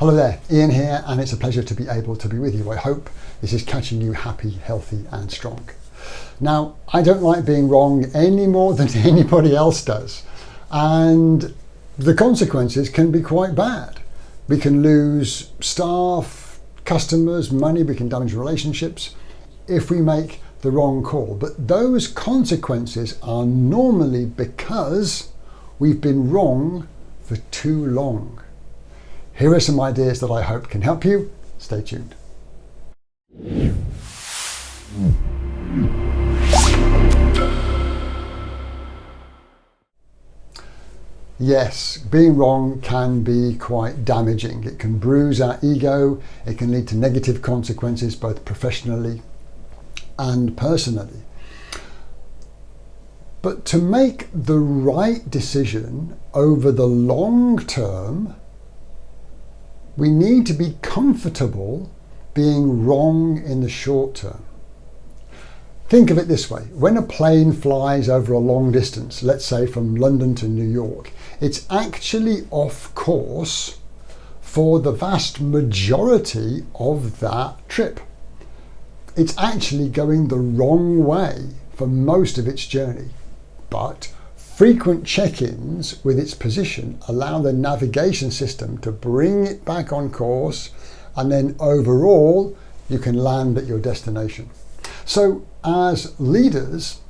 Hello there, Ian here, and it's a pleasure to be able to be with you. I hope this is catching you happy, healthy and strong. Now, I don't like being wrong any more than anybody else does, and the consequences can be quite bad. We can lose staff, customers, money, we can damage relationships if we make the wrong call. But those consequences are normally because we've been wrong for too long. Here are some ideas that I hope can help you. Stay tuned. Yes, being wrong can be quite damaging. It can bruise our ego. It can lead to negative consequences, both professionally and personally. But to make the right decision over the long term, we need to be comfortable being wrong in the short term. Think of it this way. When a plane flies over a long distance, let's say from London to New York, it's actually off course for the vast majority of that trip. It's actually going the wrong way for most of its journey. But frequent check-ins with its position allow the navigation system to bring it back on course, and then overall you can land at your destination. So as leaders,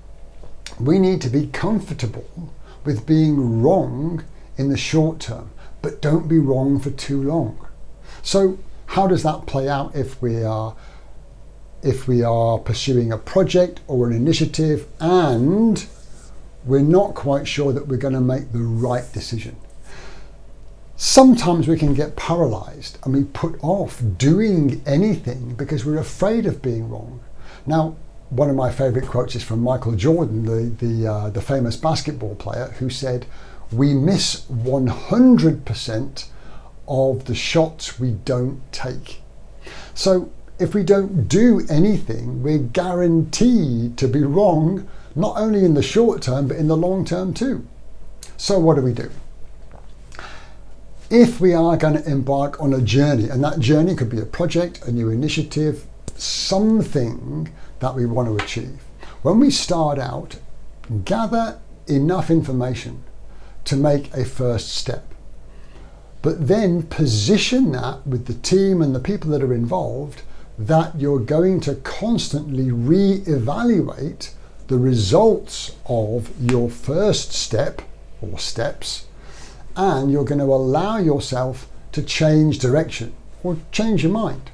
we need to be comfortable with being wrong in the short term, but don't be wrong for too long. So how does that play out if we are pursuing a project or an initiative and we're not quite sure that we're going to make the right decision? Sometimes we can get paralyzed and we put off doing anything because we're afraid of being wrong. Now, one of my favorite quotes is from Michael Jordan, the famous basketball player, who said, "We miss 100% of the shots we don't take." So if we don't do anything, we're guaranteed to be wrong, not only in the short term, but in the long term too. So what do we do? If we are going to embark on a journey, and that journey could be a project, a new initiative, something that we want to achieve. When we start out, gather enough information to make a first step, but then position that with the team and the people that are involved that you're going to constantly re-evaluate the results of your first step or steps, and you're going to allow yourself to change direction or change your mind.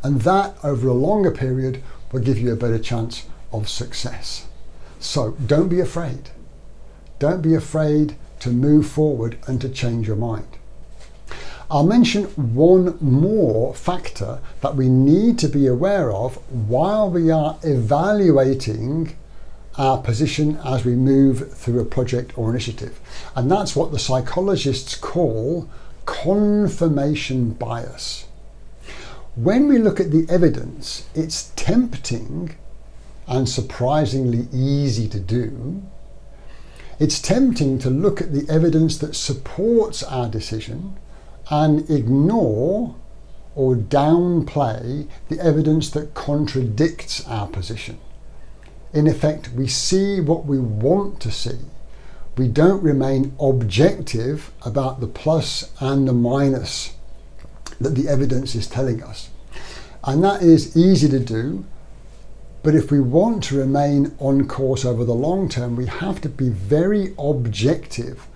And that over a longer period will give you a better chance of success. So don't be afraid. Don't be afraid to move forward and to change your mind. I'll mention one more factor that we need to be aware of while we are evaluating our position as we move through a project or initiative. And that's what the psychologists call confirmation bias. When we look at the evidence, it's tempting and surprisingly easy to do. It's tempting to look at the evidence that supports our decision and ignore or downplay the evidence that contradicts our position. In effect, we see what we want to see. We don't remain objective about the plus and the minus that the evidence is telling us. And that is easy to do, but if we want to remain on course over the long term, we have to be very objective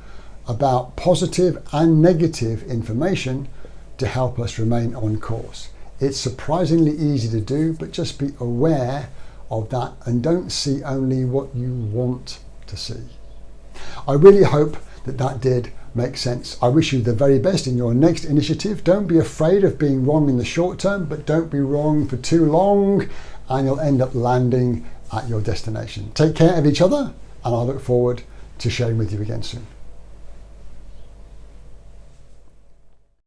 about positive and negative information to help us remain on course. It's surprisingly easy to do, but just be aware of that and don't see only what you want to see. I really hope that that did make sense. I wish you the very best in your next initiative. Don't be afraid of being wrong in the short term, but don't be wrong for too long and you'll end up landing at your destination. Take care of each other, and I look forward to sharing with you again soon.